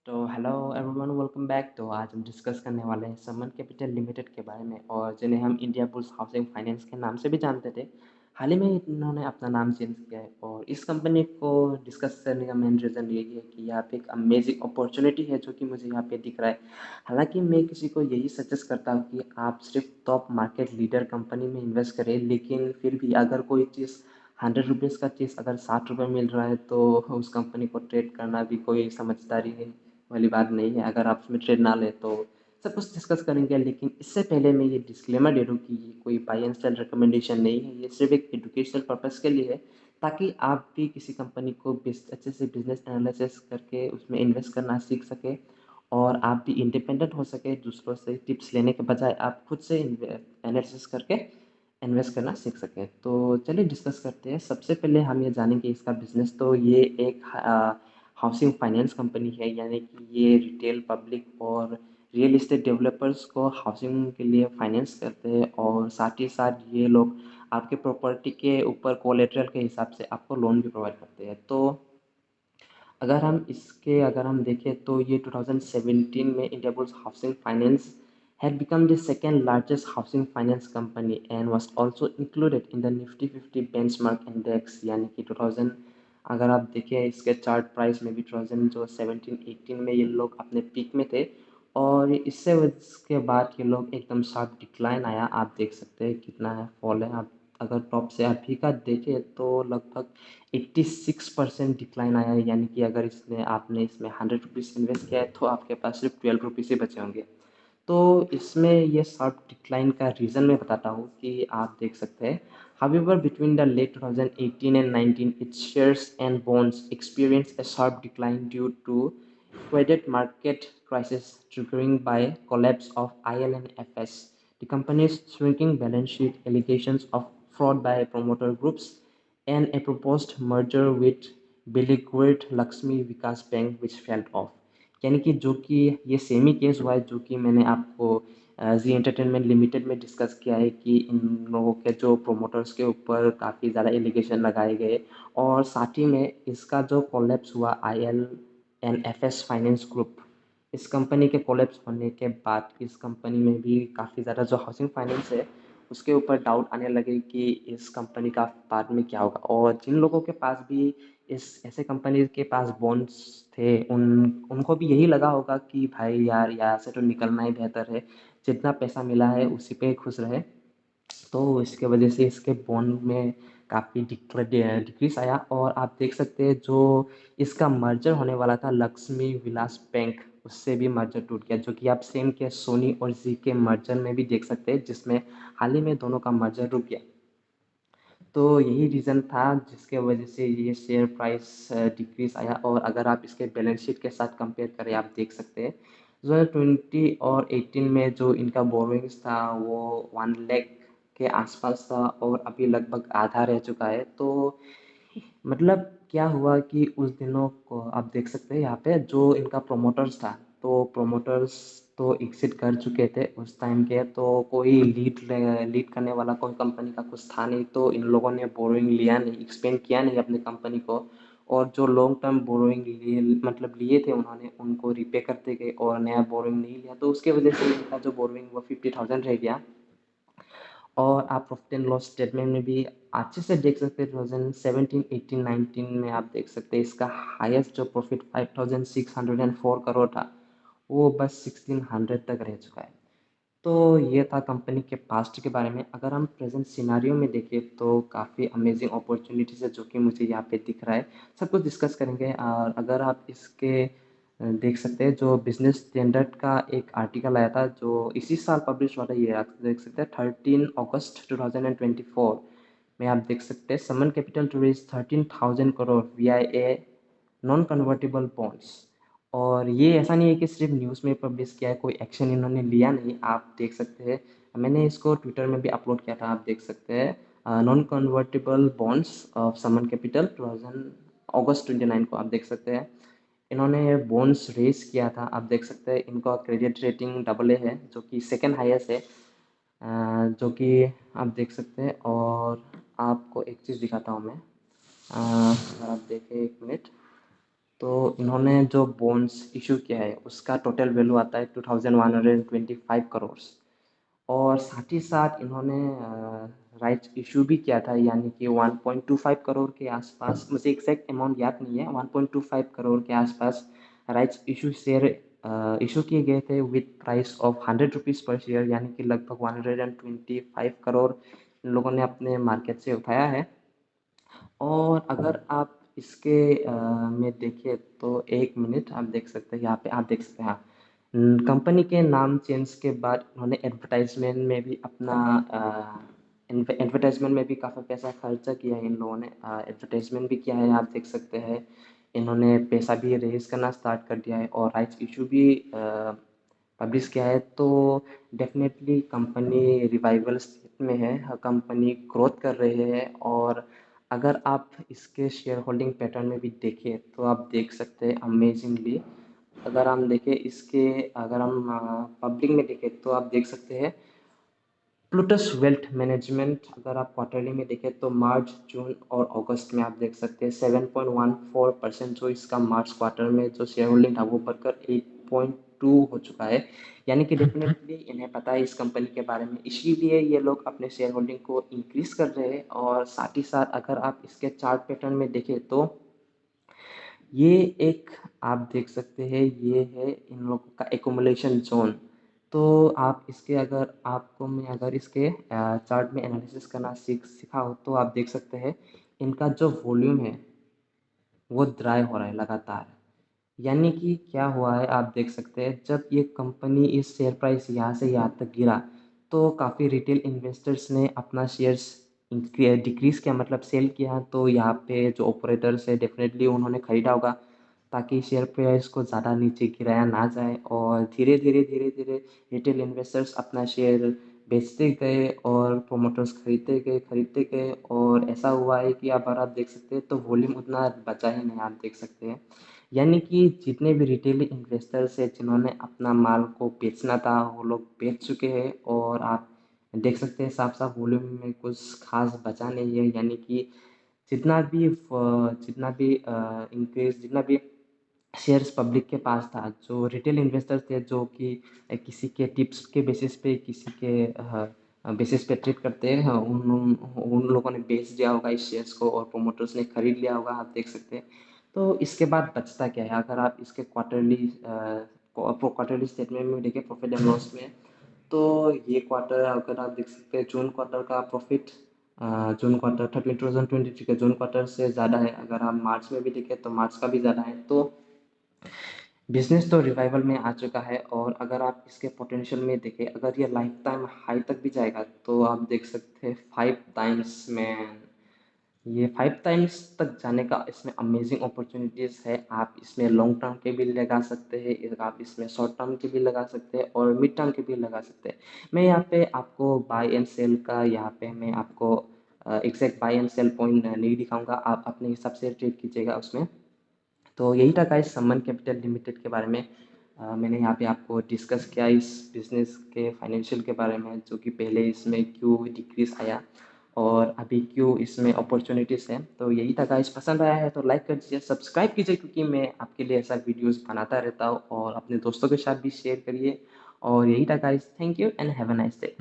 तो hello everyone, welcome back. तो आज हम डिस्कस करने वाले हैं समन कैपिटल लिमिटेड के बारे में, और जिन्हें हम इंडिया बुल्स हाउसिंग फाइनेंस के नाम से भी जानते थे। हाल ही में इन्होंने अपना नाम चेंज किया है, और इस कंपनी को डिस्कस करने का मेन रीज़न यही है कि यहाँ पे एक अमेजिंग अपॉर्चुनिटी है जो कि मुझे यहाँ पे दिख रहा है। हालांकि मैं किसी को यही सजेस्ट करता हूँ कि आप सिर्फ टॉप मार्केट लीडर कंपनी में इन्वेस्ट करें, लेकिन फिर भी अगर कोई चीज़ 100 रुपीज़ का चीज़ अगर 60 रुपये मिल रहा है तो उस कंपनी को ट्रेड करना भी कोई समझदारी है वाली बात नहीं है। अगर आप उसमें ट्रेड ना लें तो सब कुछ डिस्कस करेंगे, लेकिन इससे पहले मैं ये डिस्क्लेमर दे दूँ कि ये कोई बाय एंड सेल रिकमेंडेशन नहीं है। ये सिर्फ एक एजुकेशनल पर्पस के लिए है, ताकि आप भी किसी कंपनी को अच्छे से बिजनेस एनालिसिस करके उसमें इन्वेस्ट करना सीख सके, और आप भी इंडिपेंडेंट हो सके। दूसरों से टिप्स लेने के बजाय आप खुद से एनालिसिस करके इन्वेस्ट करना सीख सकें। तो चलिए डिस्कस करते हैं। सबसे पहले हम ये जानेंगे इसका बिजनेस। तो ये एक हाउसिंग फाइनेंस कंपनी है, यानी कि ये रिटेल, पब्लिक और रियल एस्टेट डेवलपर्स को हाउसिंग के लिए फाइनेंस करते हैं, और साथ ही साथ ये लोग आपके प्रॉपर्टी के ऊपर कोलेटरल के हिसाब से आपको लोन भी प्रोवाइड करते हैं। तो अगर हम देखें तो ये 2017 में India bulls housing finance had become the second largest housing finance company and was also included in the Nifty 50 benchmark index, यानी कि 2000, अगर आप देखें इसके चार्ट प्राइस में भी 2000 जो 17-18 में ये लोग अपने पीक में थे, और इसके बाद ये लोग एकदम शार्प डिक्लाइन आया। आप देख सकते हैं कितना है फॉल है। आप अगर टॉप से अभी का देखें तो लगभग 86% डिक्लाइन आया है, यानी कि अगर इसमें आपने इसमें 100 रुपीज़ इन्वेस्ट किया है तो आपके पास सिर्फ 12 रुपीज़ ही बचे होंगे। तो इसमें ये शार्प डिक्लाइन का रीज़न मैं बताता हूँ कि आप देख सकते हैं। However, between the late 2018 and 19, its shares and bonds experienced a sharp decline due to credit market crisis triggering by collapse of ILNFS, the company's shrinking balance sheet, allegations of fraud by promoter groups, and a proposed merger with Biligward Lakshmi Vikas Bank, which fell off। यानी कि जो कि ये same ही case हुआ है जो कि मैंने आपको जी एंटरटेनमेंट लिमिटेड में डिस्कस किया है, कि इन लोगों के जो प्रोमोटर्स के ऊपर काफ़ी ज़्यादा एलिगेशन लगाए गए, और साथ ही में इसका जो कोलैप्स हुआ ILNFS फाइनेंस ग्रुप, इस कंपनी के कोलैप्स होने के बाद इस कंपनी में भी काफ़ी ज़्यादा जो हाउसिंग फाइनेंस है उसके ऊपर डाउट आने लगे कि इस कंपनी का बाद में क्या होगा। और जिन लोगों के पास भी इस ऐसे कंपनी के पास बॉन्ड्स थे, उनको भी यही लगा होगा कि भाई यार, यहाँ से तो निकलना ही बेहतर है, जितना पैसा मिला है उसी पे खुश रहे। तो इसके वजह से इसके बॉन्ड में काफ़ी डिक्रीज आया, और आप देख सकते हैं जो इसका मर्जर होने वाला था लक्ष्मी विलास बैंक, उससे भी मर्जर टूट गया, जो कि आप सेम के सोनी और जी के मर्जर में भी देख सकते हैं, जिसमें हाल ही में दोनों का मर्जर रुक गया। तो यही रीज़न था जिसके वजह से ये शेयर प्राइस डिक्रीज आया। और अगर आप इसके बैलेंस शीट के साथ कंपेयर करें, आप देख सकते हैं 2020 और 18 में जो इनका बोरोइंग्स था वो 1 लाख के आसपास था, और अभी लगभग आधा रह चुका है। तो मतलब क्या हुआ कि उस दिनों को आप देख सकते हैं यहाँ पे जो इनका प्रोमोटर्स था, तो प्रोमोटर्स तो एग्जिट कर चुके थे उस टाइम के, तो कोई लीड करने वाला कोई कंपनी का कुछ था नहीं, तो इन लोगों ने बोरोइंग लिया नहीं, एक्सपेंड किया नहीं अपनी कंपनी को। और जो लॉन्ग टर्म बोरोइंग लिए मतलब लिए थे उन्होंने, उनको रिपे करते गए और नया बोरोइंग नहीं लिया, तो उसके वजह से इनका जो बोरोइंग वो 50,000 रह गया। और आप प्रॉफिट एंड लॉस स्टेटमेंट में भी अच्छे से देख सकते हैं 2017 18 19 में आप देख सकते हैं इसका हाईएस्ट जो प्रॉफिट 5,604 करोड़ था, वो बस 1,600 तक रह चुका है। तो ये था कंपनी के पास्ट के बारे में। अगर हम प्रेजेंट सिनारियो में देखें तो काफ़ी अमेजिंग अपॉर्चुनिटीज़ है जो कि मुझे यहाँ पे दिख रहा है। सब कुछ डिस्कस करेंगे। और अगर आप इसके देख सकते हैं जो बिजनेस स्टैंडर्ड का एक आर्टिकल आया था जो इसी साल पब्लिश हुआ था, ये आप देख सकते हैं 13 अगस्त 2024 में। आप देख सकते हैं Samman capital to raise 13,000 crore via non convertible bonds. और ये ऐसा नहीं है कि सिर्फ न्यूज़ में पब्लिश किया है, कोई एक्शन इन्होंने लिया नहीं। आप देख सकते हैं, मैंने इसको ट्विटर में भी अपलोड किया था, आप देख सकते हैं non convertible bonds of Sammaan capital 2000 अगस्त 29 को आप देख सकते हैं इन्होंने बॉन्ड्स रेस किया था। आप देख सकते हैं इनका क्रेडिट रेटिंग AA है, जो कि सेकेंड हाईएस्ट है, जो कि आप देख सकते हैं। और आपको एक चीज़ दिखाता हूँ मैं, अगर आप देखें 1 मिनट। तो इन्होंने जो बॉन्ड्स इशू किया है उसका टोटल वैल्यू आता है 2125 करोड़। और साथ ही साथ इन्होंने राइट्स इशू भी किया था, यानी कि 1.25 करोड़ के आसपास, मुझे एग्जैक्ट अमाउंट याद नहीं है, 1.25 करोड़ के आसपास राइट्स इशू शेयर इशू किए गए थे विथ प्राइस ऑफ 100 रुपीज़ पर शेयर, यानी कि लगभग 125 करोड़ इन लोगों ने अपने मार्केट से उठाया है। और अगर आप इसके में देखें तो एक मिनट, आप देख सकते हैं यहाँ पे, आप देख सकते हैं, हाँ, कंपनी के नाम चेंज के बाद उन्होंने एडवर्टाइजमेंट में भी अपना एडवर्टाइजमेंट में भी काफ़ी पैसा खर्चा किया है इन लोगों ने, एडवर्टाइजमेंट भी किया है, आप देख सकते हैं। इन्होंने पैसा भी रेज करना स्टार्ट कर दिया है और राइट्स इशू भी पब्लिश किया है। तो डेफिनेटली कंपनी रिवाइवल स्टेट में है, कंपनी ग्रोथ कर रही है। और अगर आप इसके शेयर होल्डिंग पैटर्न में भी देखें तो आप देख सकते हैं अमेजिंगली, अगर हम देखें इसके, अगर हम पब्लिक में देखें तो आप देख सकते हैं प्लूटस वेल्थ मैनेजमेंट, अगर आप क्वार्टरली में देखें तो मार्च, जून और अगस्त में आप देख सकते हैं 7.14% जो इसका मार्च क्वार्टर में जो शेयर होल्डिंग था वो बढ़कर 8.2 हो चुका है। यानी कि डेफिनेटली इन्हें पता है इस कंपनी के बारे में, इसीलिए ये लोग अपने शेयर होल्डिंग को इंक्रीज कर रहे हैं। और साथ ही साथ अगर आप इसके चार्ट पैटर्न में देखें तो ये एक, आप देख सकते हैं, ये है इन लोगों का एकोमुलेशन जोन। तो आप इसके, अगर आपको मैं अगर इसके चार्ट में एनालिसिस करना सिखा हो तो आप देख सकते हैं इनका जो वॉल्यूम है वो ड्राई हो रहा है लगातार। यानी कि क्या हुआ है, आप देख सकते हैं जब ये कंपनी, इस शेयर प्राइस यहाँ से यहाँ तक गिरा तो काफ़ी रिटेल इन्वेस्टर्स ने अपना शेयर्स डिक्रीज किया, मतलब सेल किया। तो यहाँ पे जो ऑपरेटर्स है डेफिनेटली उन्होंने खरीदा होगा ताकि शेयर प्राइस को ज़्यादा नीचे गिराया ना जाए। और धीरे धीरे रिटेल इन्वेस्टर्स अपना शेयर बेचते गए और प्रोमोटर्स खरीदते गए और ऐसा हुआ है कि अब आप देख सकते हैं तो वॉल्यूम उतना बचा ही नहीं, आप देख सकते हैं। यानी कि जितने भी रिटेल इन्वेस्टर्स हैं जिन्होंने अपना माल को बेचना था वो लोग बेच चुके हैं। और आप देख सकते हैं साफ साफ वॉल्यूम में कुछ खास बचा नहीं है। यानी कि जितना भी इंक्रीज, जितना भी शेयर्स पब्लिक के पास था, जो रिटेल इन्वेस्टर्स थे जो कि किसी के टिप्स के बेसिस पे, किसी के बेसिस पे ट्रेड करते हैं, हाँ, उन लोगों ने बेच दिया होगा इस शेयर्स को और प्रोमोटर्स ने खरीद लिया होगा, आप देख सकते हैं। तो इसके बाद बचता क्या है, अगर आप इसके क्वार्टरली स्टेटमेंट में देखें प्रॉफिट एंड लॉस में, तो ये क्वार्टर अगर आप देख सकते हैं जून क्वार्टर का प्रॉफिट, जून क्वार्टर 2023 के जून क्वार्टर से ज़्यादा है। अगर आप मार्च में भी देखें तो मार्च का भी ज़्यादा है। तो बिजनेस तो रिवाइवल में आ चुका है। और अगर आप इसके पोटेंशियल में देखें, अगर ये लाइफ टाइम हाई तक भी जाएगा तो आप देख सकते हैं 5 टाइम्स में, ये 5 टाइम्स तक जाने का इसमें अमेजिंग अपॉर्चुनिटीज़ है। आप इसमें लॉन्ग टर्म के भी लगा सकते हैं, आप इसमें शॉर्ट टर्म के भी लगा सकते हैं और मिड टर्म के भी लगा सकते हैं। मैं यहाँ पे आपको बाय एंड सेल का, यहाँ पे मैं आपको exact buy and sell point नहीं दिखाऊंगा, आप अपने हिसाब से ट्रेड कीजिएगा उसमें। तो यही था गाइस समन कैपिटल लिमिटेड के बारे में। मैंने यहाँ पे आपको डिस्कस किया इस बिज़नेस के फाइनेंशियल के बारे में, जो कि पहले इसमें क्यों डिक्रीज आया और अभी क्यों इसमें अपॉर्चुनिटीज़ हैं। तो यही था गाइस, पसंद आया है तो लाइक कर दीजिए, सब्सक्राइब कीजिए, क्योंकि मैं आपके लिए ऐसा वीडियोस बनाता रहता हूँ। और अपने दोस्तों के साथ भी शेयर करिए। और यही था guys, thank you and have a nice day.